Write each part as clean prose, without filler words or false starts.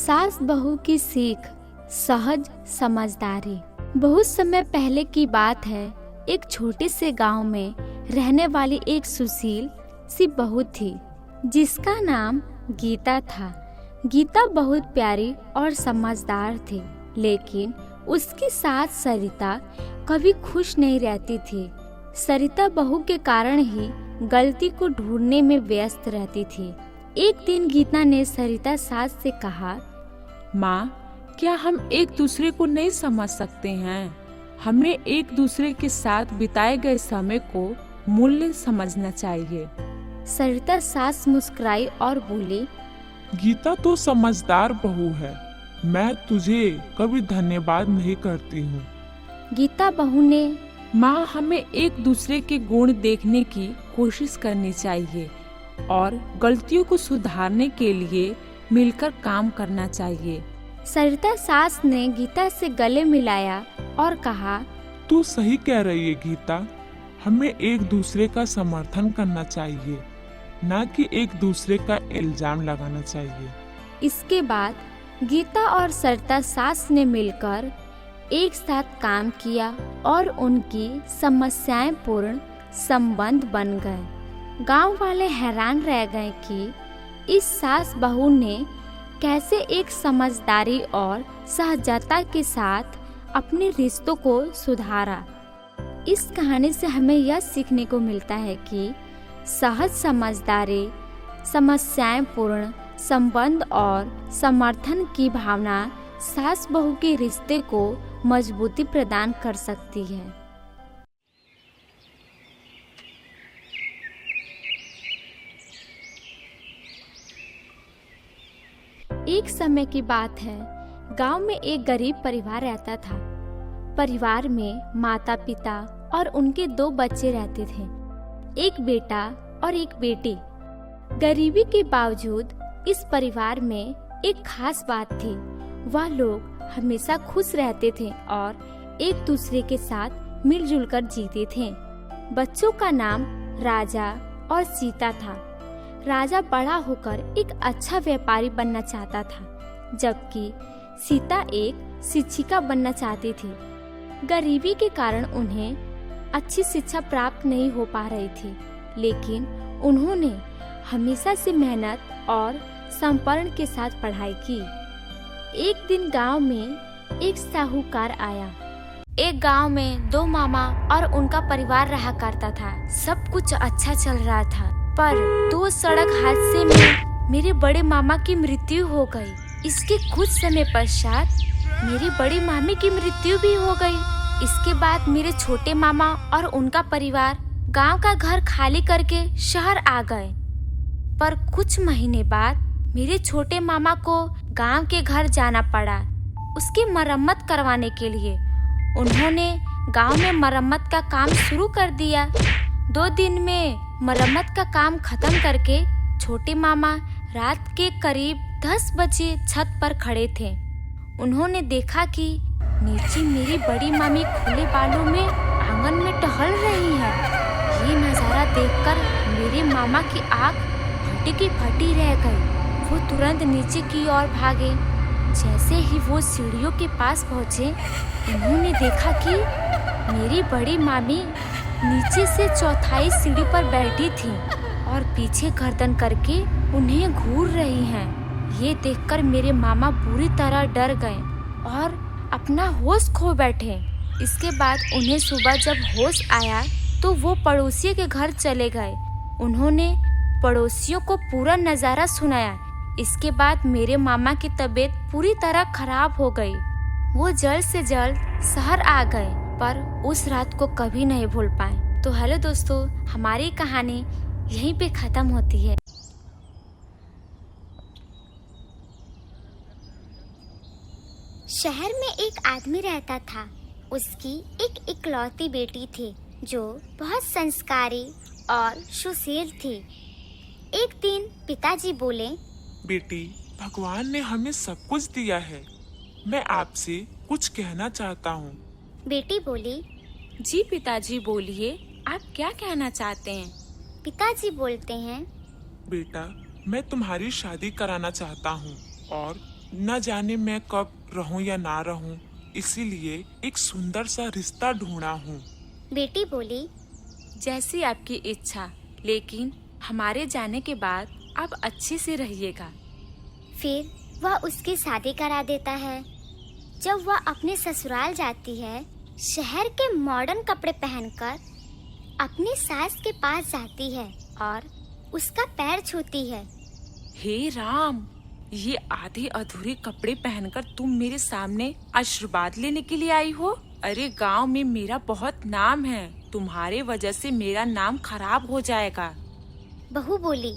सास बहू की सीख, सहज समझदारी। बहुत समय पहले की बात है। एक छोटे से गांव में रहने वाली एक सुशील सी बहू थी जिसका नाम गीता था। गीता बहुत प्यारी और समझदार थी, लेकिन उसकी सास सरिता कभी खुश नहीं रहती थी। सरिता बहू के कारण ही गलती को ढूंढने में व्यस्त रहती थी। एक दिन गीता ने सरिता सास से कहा, माँ, क्या हम एक दूसरे को नहीं समझ सकते हैं? हमें एक दूसरे के साथ बिताए गए समय को मूल्य समझना चाहिए। सरिता सास मुस्कुराई और बोली, गीता तो समझदार बहू है, मैं तुझे कभी धन्यवाद नहीं करती हूँ। गीता बहू ने, माँ, हमें एक दूसरे के गुण देखने की कोशिश करनी चाहिए और गलतियों को सुधारने के लिए मिलकर काम करना चाहिए। सरिता सास ने गीता से गले मिलाया और कहा, तू सही कह रही है गीता, हमें एक दूसरे का समर्थन करना चाहिए, न कि एक दूसरे का इल्जाम लगाना चाहिए। इसके बाद गीता और सरिता सास ने मिलकर एक साथ काम किया और उनकी समस्याएं पूर्ण संबंध बन गए। गांव वाले हैरान रह गए कि इस सास बहू ने कैसे एक समझदारी और सहजता के साथ अपने रिश्तों को सुधारा। इस कहानी से हमें यह सीखने को मिलता है कि सहज समझदारी, समस्याएं पूर्ण संबंध और समर्थन की भावना सास बहू के रिश्ते को मजबूती प्रदान कर सकती है। एक समय की बात है। गांव में एक गरीब परिवार रहता था। परिवार में माता पिता और उनके 2 बच्चे रहते थे, एक बेटा और एक बेटी। गरीबी के बावजूद इस परिवार में एक खास बात थी। वह लोग हमेशा खुश रहते थे और एक दूसरे के साथ मिलजुल कर जीते थे। बच्चों का नाम राजा और सीता था। राजा बड़ा होकर एक अच्छा व्यापारी बनना चाहता था, जबकि सीता एक शिक्षिका बनना चाहती थी। गरीबी के कारण उन्हें अच्छी शिक्षा प्राप्त नहीं हो पा रही थी, लेकिन उन्होंने हमेशा से मेहनत और समर्पण के साथ पढ़ाई की। एक दिन गांव में एक साहूकार आया। एक गांव में 2 मामा और उनका परिवार रहा करता था। सब कुछ अच्छा चल रहा था, पर 2 सड़क हादसे में मेरे बड़े मामा की मृत्यु हो गई। इसके कुछ समय पश्चात मेरी बड़ी मामी की मृत्यु भी हो गई। इसके बाद मेरे छोटे मामा और उनका परिवार गांव का घर खाली करके शहर आ गए। पर कुछ महीने बाद मेरे छोटे मामा को गांव के घर जाना पड़ा उसकी मरम्मत करवाने के लिए। उन्होंने गांव में मरम्मत का काम शुरू कर दिया। 2 दिन में मरम्मत का काम खत्म करके छोटे मामा रात के करीब 10 बजे छत पर खड़े थे। उन्होंने देखा कि नीचे मेरी बड़ी मामी खुले बालों में आंगन में टहल रही है। ये नजारा देखकर मेरे मामा की आंख फटी की फटी रह गई। वो तुरंत नीचे की ओर भागे। जैसे ही वो सीढ़ियों के पास पहुंचे, उन्होंने देखा कि मेरी बड़ी मामी नीचे से 4थी सीढ़ी पर बैठी थी और पीछे गर्दन करके उन्हें घूर रही हैं। ये देखकर मेरे मामा बुरी तरह डर गए और अपना होश खो बैठे। इसके बाद उन्हें सुबह जब होश आया तो वो पड़ोसी के घर चले गए। उन्होंने पड़ोसियों को पूरा नज़ारा सुनाया। इसके बाद मेरे मामा की तबीयत पूरी तरह खराब हो गई। वो जल्द से जल्द शहर आ गए, पर उस रात को कभी नहीं भूल पाए। तो हेलो दोस्तों, हमारी कहानी यहीं पे खत्म होती है। शहर में एक आदमी रहता था। उसकी एक इकलौती बेटी थी जो बहुत संस्कारी और सुशील थी। एक दिन पिताजी बोले, बेटी, भगवान ने हमें सब कुछ दिया है, मैं आपसे कुछ कहना चाहता हूँ। बेटी बोली, जी पिताजी बोलिए, आप क्या कहना चाहते हैं? पिताजी बोलते हैं, बेटा, मैं तुम्हारी शादी कराना चाहता हूँ और न जाने मैं कब रहूं या ना रहूं, इसीलिए एक सुंदर सा रिश्ता ढूंढा हूँ। बेटी बोली, जैसी आपकी इच्छा, लेकिन हमारे जाने के बाद आप अच्छे से रहिएगा। फिर वह उसकी शादी करा देता है। जब वह अपने ससुराल जाती है, शहर के मॉडर्न कपड़े पहनकर अपनी सास के पास जाती है और उसका पैर छूती है। हे राम, ये आधे अधूरे कपड़े पहनकर तुम मेरे सामने आशीर्वाद लेने के लिए आई हो? अरे गांव में मेरा बहुत नाम है, तुम्हारे वजह से मेरा नाम खराब हो जाएगा। बहू बोली,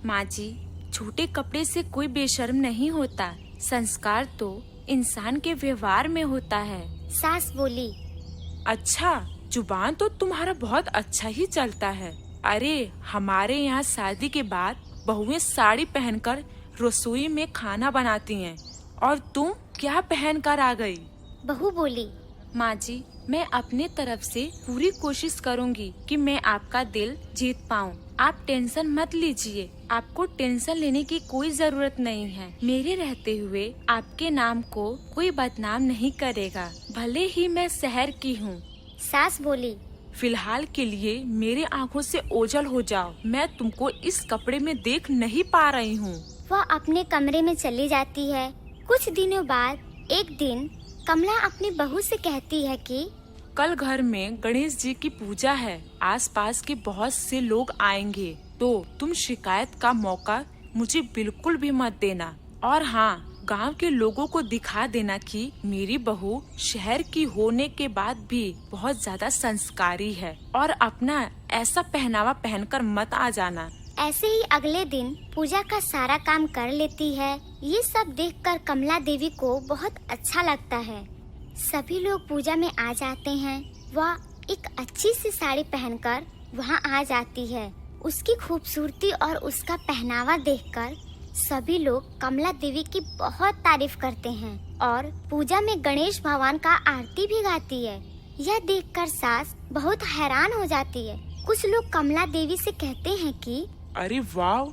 माँ जी, छोटे कपड़े से कोई बेशर्म नहीं होता। संस्कार तो इंसान के व्यवहार में होता है। सास बोली, अच्छा, जुबान तो तुम्हारा बहुत अच्छा ही चलता है। अरे हमारे यहाँ शादी के बाद बहुएं साड़ी पहनकर रसोई में खाना बनाती हैं, और तुम क्या पहनकर आ गई? बहू बोली, माँ जी, मैं अपने तरफ से पूरी कोशिश करूँगी कि मैं आपका दिल जीत पाऊँ। आप टेंशन मत लीजिए, आपको टेंशन लेने की कोई जरूरत नहीं है। मेरे रहते हुए आपके नाम को कोई बदनाम नहीं करेगा, भले ही मैं शहर की हूँ। सास बोली, फिलहाल के लिए मेरे आँखों से ओझल हो जाओ, मैं तुमको इस कपड़े में देख नहीं पा रही हूँ। वह अपने कमरे में चली जाती है। कुछ दिनों बाद एक दिन कमला अपनी बहू से कहती है कि कल घर में गणेश जी की पूजा है, आसपास के बहुत से लोग आएंगे, तो तुम शिकायत का मौका मुझे बिल्कुल भी मत देना। और हाँ, गांव के लोगों को दिखा देना कि मेरी बहू शहर की होने के बाद भी बहुत ज्यादा संस्कारी है, और अपना ऐसा पहनावा पहनकर मत आ जाना। ऐसे ही अगले दिन पूजा का सारा काम कर लेती है। ये सब देखकर कमला देवी को बहुत अच्छा लगता है। सभी लोग पूजा में आ जाते हैं। वह एक अच्छी सी साड़ी पहनकर वहाँ आ जाती है। उसकी खूबसूरती और उसका पहनावा देखकर सभी लोग कमला देवी की बहुत तारीफ करते हैं और पूजा में गणेश भगवान का आरती भी गाती है। यह देखकर सास बहुत हैरान हो जाती है। कुछ लोग कमला देवी से कहते हैं कि अरे वाह,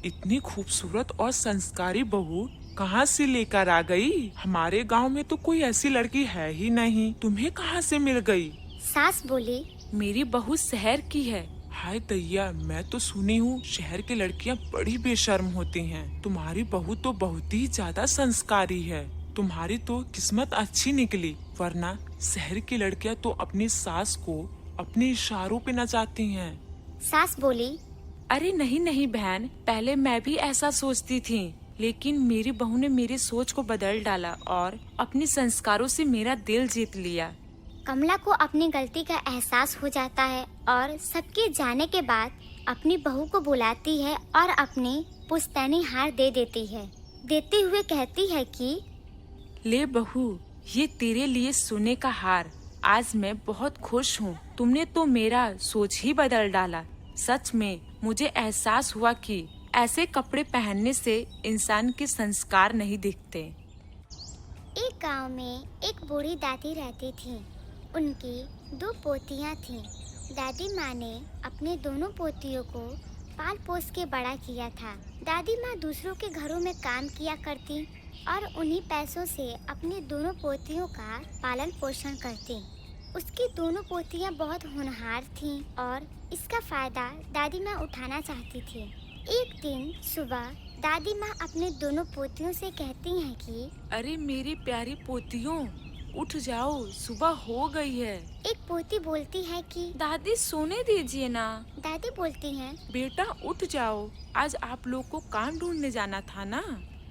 इतनी खूबसूरत और संस्कारी बहू कहाँ से लेकर आ गई? हमारे गांव में तो कोई ऐसी लड़की है ही नहीं, तुम्हें कहाँ से मिल गई? सास बोली, मेरी बहू शहर की है। हाय दैया, मैं तो सुनी हूँ शहर की लड़कियाँ बड़ी बेशर्म होती हैं। तुम्हारी बहू तो बहुत ही ज्यादा संस्कारी है। तुम्हारी तो किस्मत अच्छी निकली, वरना शहर की लड़कियाँ तो अपनी सास को अपने इशारों पे नचाती हैं। सास बोली, अरे नहीं नहीं बहन, पहले मैं भी ऐसा सोचती थी, लेकिन मेरी बहू ने मेरी सोच को बदल डाला और अपने संस्कारों से मेरा दिल जीत लिया। कमला को अपनी गलती का एहसास हो जाता है और सबके जाने के बाद अपनी बहू को बुलाती है और अपनी पुश्तैनी हार दे देती है। देते हुए कहती है कि ले बहू, ये तेरे लिए सोने का हार। आज मैं बहुत खुश हूँ, तुमने तो मेरा सोच ही बदल डाला। सच में मुझे एहसास हुआ कि ऐसे कपड़े पहनने से इंसान के संस्कार नहीं दिखते। एक गांव में एक बूढ़ी दादी रहती थी। उनकी 2 पोतियां थीं। दादी माँ ने अपने दोनों पोतियों को पाल पोस के बड़ा किया था। दादी माँ दूसरों के घरों में काम किया करती और उन्हीं पैसों से अपनी दोनों पोतियों का पालन पोषण करती। उसकी दोनों पोतियां बहुत होनहार थीं और इसका फायदा दादी माँ उठाना चाहती थी। एक दिन सुबह दादी माँ अपने दोनों पोतियों से कहती हैं कि अरे मेरी प्यारी पोतियों, उठ जाओ, सुबह हो गई है। एक पोती बोलती है कि दादी सोने दीजिए ना। दादी बोलती हैं, बेटा उठ जाओ, आज आप लोग को काम ढूंढने जाना था ना।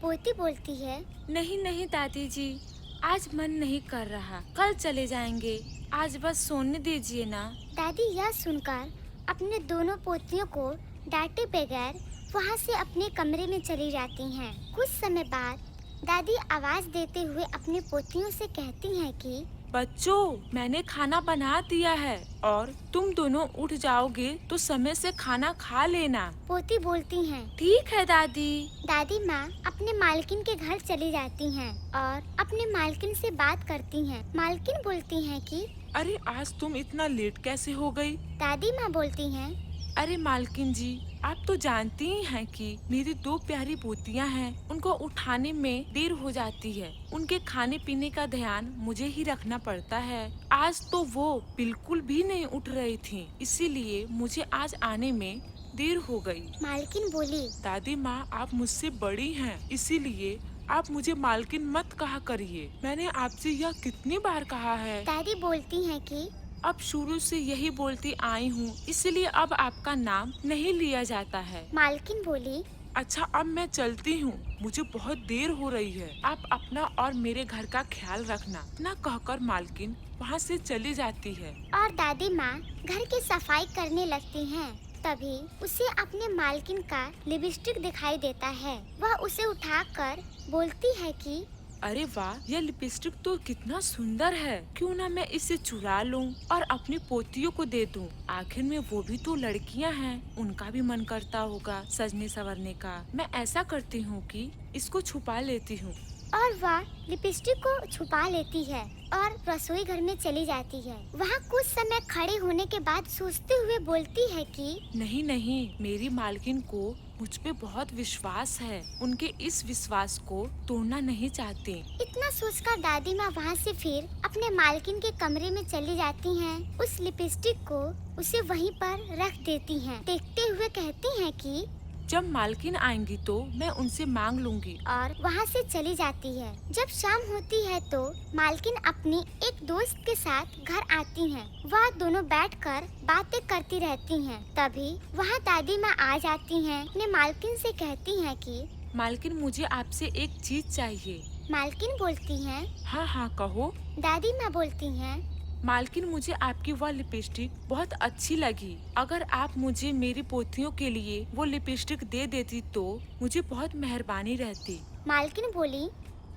पोती बोलती है, नहीं नहीं दादी जी, आज मन नहीं कर रहा, कल चले जाएंगे, आज बस सोने दीजिए ना। दादी यह सुनकर अपने दोनों पोतियों को डांटे बगैर वहाँ से अपने कमरे में चली जाती हैं। कुछ समय बाद दादी आवाज देते हुए अपनी पोतियों से कहती हैं कि बच्चों, मैंने खाना बना दिया है और तुम दोनों उठ जाओगे तो समय से खाना खा लेना। पोती बोलती हैं, ठीक है दादी। दादी माँ अपने मालकिन के घर चली जाती हैं और अपने मालकिन से बात करती हैं। मालकिन बोलती हैं कि अरे आज तुम इतना लेट कैसे हो गई? दादी माँ बोलती हैं, अरे मालकिन जी, आप तो जानती ही हैं कि मेरी 2 प्यारी पोतियां हैं, उनको उठाने में देर हो जाती है। उनके खाने पीने का ध्यान मुझे ही रखना पड़ता है। आज तो वो बिल्कुल भी नहीं उठ रही थी, इसीलिए मुझे आज आने में देर हो गई। मालकिन बोली, दादी माँ, आप मुझसे बड़ी हैं, इसीलिए आप मुझे मालकिन मत कहा करिए। मैंने आपसे यह कितनी बार कहा है। दादी बोलती हैं कि अब शुरू से यही बोलती आई हूँ, इसलिए अब आपका नाम नहीं लिया जाता है। मालकिन बोली, अच्छा, अब मैं चलती हूँ, मुझे बहुत देर हो रही है। आप अपना और मेरे घर का ख्याल रखना। ना कहकर मालकिन वहाँ से चली जाती है। और दादी माँ घर की सफाई करने लगती हैं। तभी उसे अपने मालकिन का लिपस्टिक दिखाई देता है। वह उसे उठाकर बोलती है कि अरे वाह, यह लिपस्टिक तो कितना सुंदर है। क्यों ना मैं इसे चुरा लूं और अपनी पोतियों को दे दूं। आखिर में वो भी तो लड़कियां हैं, उनका भी मन करता होगा सजने संवरने का। मैं ऐसा करती हूँ कि इसको छुपा लेती हूँ। और वह लिपस्टिक को छुपा लेती है और रसोई घर में चली जाती है। वहाँ कुछ समय खड़े होने के बाद सोचते हुए बोलती है कि नहीं नहीं, मेरी मालकिन को मुझ पे बहुत विश्वास है। उनके इस विश्वास को तोड़ना नहीं चाहती। इतना सोचकर दादी माँ वहाँ से फिर अपने मालकिन के कमरे में चली जाती हैं। उस लिपस्टिक को उसे वहीं पर रख देती हैं। देखते हुए कहती हैं कि जब मालकिन आएंगी तो मैं उनसे मांग लूंगी। और वहाँ से चली जाती है। जब शाम होती है तो मालकिन अपनी एक दोस्त के साथ घर आती हैं। वह दोनों बैठकर बातें करती रहती हैं। तभी वहाँ दादी माँ आ जाती हैं। अपने मालकिन से कहती हैं कि मालकिन, मुझे आपसे एक चीज चाहिए। मालकिन बोलती हैं, हाँ हाँ कहो। दादी माँ बोलती हैं, मालकिन, मुझे आपकी वह लिपस्टिक बहुत अच्छी लगी। अगर आप मुझे मेरी पोतियों के लिए वो लिपस्टिक दे देती तो मुझे बहुत मेहरबानी रहती। मालकिन बोली।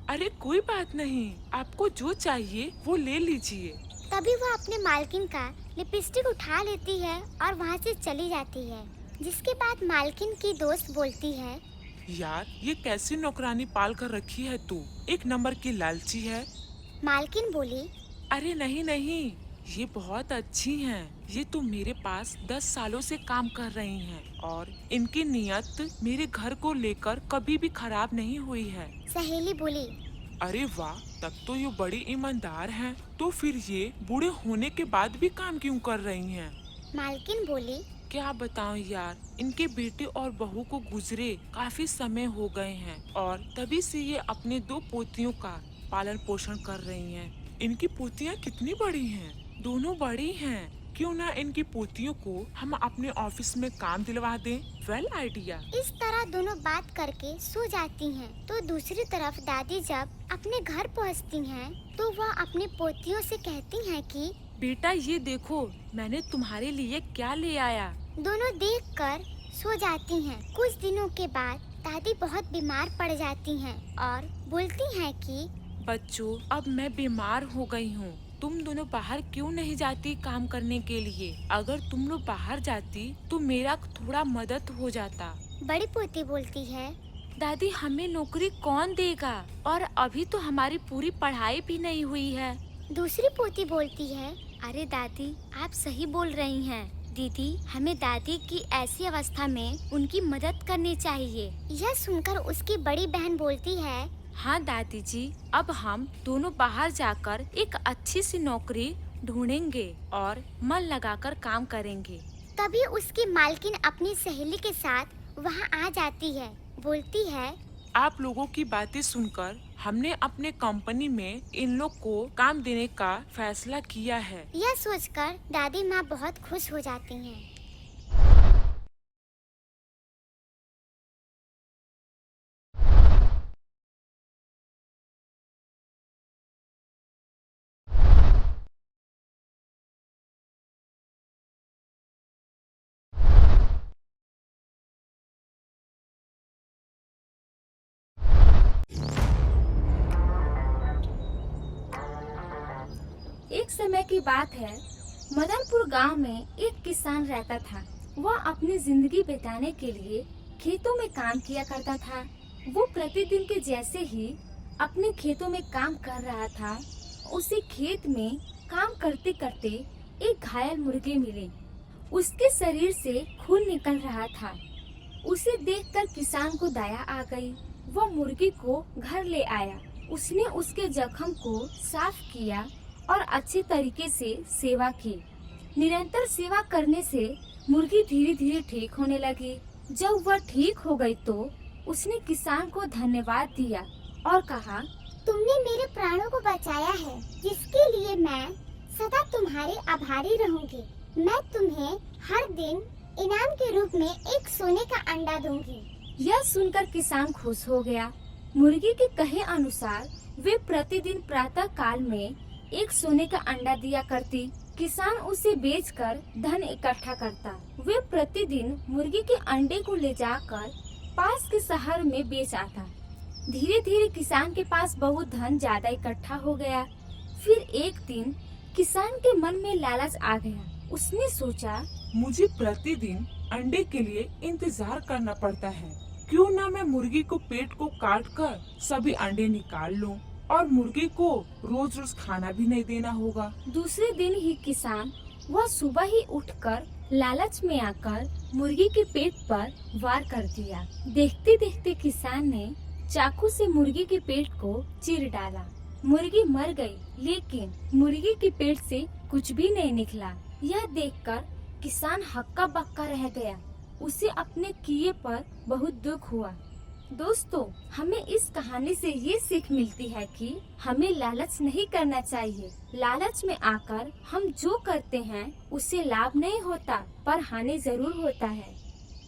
अरे कोई बात नहीं, आपको जो चाहिए वो ले लीजिए। तभी वह अपने मालकिन का लिपस्टिक उठा लेती है और वहाँ से चली जाती है। जिसके बाद मालकिन की दोस्त बोलती है, यार, ये कैसी नौकरानी पाल कर रखी है तू? एक नंबर की लालची है। मालकिन बोली, अरे नहीं नहीं, ये बहुत अच्छी हैं। ये तो मेरे पास 10 सालों से काम कर रही हैं और इनकी नियत मेरे घर को लेकर कभी भी खराब नहीं हुई है। सहेली बोली, अरे वाह, तब तो ये बड़ी ईमानदार हैं। तो फिर ये बूढ़े होने के बाद भी काम क्यों कर रही हैं? मालकिन बोली, क्या बताऊं यार, इनके बेटे और बहू को गुजरे काफी समय हो गए हैं और तभी से ये अपने 2 पोतियों का पालन पोषण कर रही हैं। इनकी पोतियां कितनी बड़ी हैं? दोनों बड़ी हैं। क्यों ना इनकी पोतियों को हम अपने ऑफिस में काम दिलवा दें? Well idea. इस तरह दोनों बात करके सो जाती हैं। तो दूसरी तरफ दादी जब अपने घर पहुंचती हैं, तो वह अपनी पोतियों से कहती हैं कि बेटा, ये देखो मैंने तुम्हारे लिए क्या ले आया। दोनों देखकर सो जाती हैं। कुछ दिनों के बाद दादी बहुत बीमार पड़ जाती हैं और बोलती हैं कि बच्चों, अब मैं बीमार हो गई हूँ। तुम दोनों बाहर क्यों नहीं जाती काम करने के लिए? अगर तुम लोग बाहर जाती तो मेरा थोड़ा मदद हो जाता। बड़ी पोती बोलती है, दादी, हमें नौकरी कौन देगा? और अभी तो हमारी पूरी पढ़ाई भी नहीं हुई है। दूसरी पोती बोलती है, अरे दादी, आप सही बोल रही हैं। दीदी, हमें दादी की ऐसी अवस्था में उनकी मदद करनी चाहिए। यह सुनकर उसकी बड़ी बहन बोलती है, हाँ दादी जी, अब हम दोनों बाहर जाकर एक अच्छी सी नौकरी ढूंढेंगे और मन लगाकर काम करेंगे। तभी उसकी मालकिन अपनी सहेली के साथ वहाँ आ जाती है। बोलती है, आप लोगों की बातें सुनकर हमने अपने कंपनी में इन लोग को काम देने का फैसला किया है। यह सोचकर दादी माँ बहुत खुश हो जाती हैं। एक समय की बात है, मदनपुर गांव में एक किसान रहता था। वह अपनी जिंदगी बिताने के लिए खेतों में काम किया करता था। वो प्रतिदिन के जैसे ही अपने खेतों में काम कर रहा था। उसी खेत में काम करते करते एक घायल मुर्गी मिली। उसके शरीर से खून निकल रहा था। उसे देखकर किसान को दया आ गई। वह मुर्गी को घर ले आया। उसने उसके जख्म को साफ किया और अच्छे तरीके से सेवा की। निरंतर सेवा करने से मुर्गी धीरे धीरे ठीक होने लगी। जब वह ठीक हो गई तो उसने किसान को धन्यवाद दिया और कहा, तुमने मेरे प्राणों को बचाया है, जिसके लिए मैं सदा तुम्हारे आभारी रहूंगी। मैं तुम्हें हर दिन इनाम के रूप में एक सोने का अंडा दूंगी। यह सुनकर किसान खुश हो गया। मुर्गी के कहे अनुसार वे प्रतिदिन प्रातः काल में एक सोने का अंडा दिया करती। किसान उसे बेचकर धन इकट्ठा करता। वे प्रतिदिन मुर्गी के अंडे को ले जाकर पास के शहर में बेच आता। धीरे धीरे किसान के पास बहुत धन ज्यादा इकट्ठा हो गया। फिर एक दिन किसान के मन में लालच आ गया। उसने सोचा, मुझे प्रतिदिन अंडे के लिए इंतजार करना पड़ता है, क्यों ना मैं मुर्गी को पेट को काट कर सभी अंडे निकाल लूं और मुर्गी को रोज रोज खाना भी नहीं देना होगा। दूसरे दिन ही किसान वह सुबह ही उठकर लालच में आकर मुर्गी के पेट पर वार कर दिया। देखते देखते किसान ने चाकू से मुर्गी के पेट को चीर डाला। मुर्गी मर गई, लेकिन मुर्गी के पेट से कुछ भी नहीं निकला। यह देखकर किसान हक्का बक्का रह गया। उसे अपने किए पर बहुत दुख हुआ। दोस्तों, हमें इस कहानी से ये सीख मिलती है कि हमें लालच नहीं करना चाहिए। लालच में आकर हम जो करते हैं उससे लाभ नहीं होता, पर हानि जरूर होता है।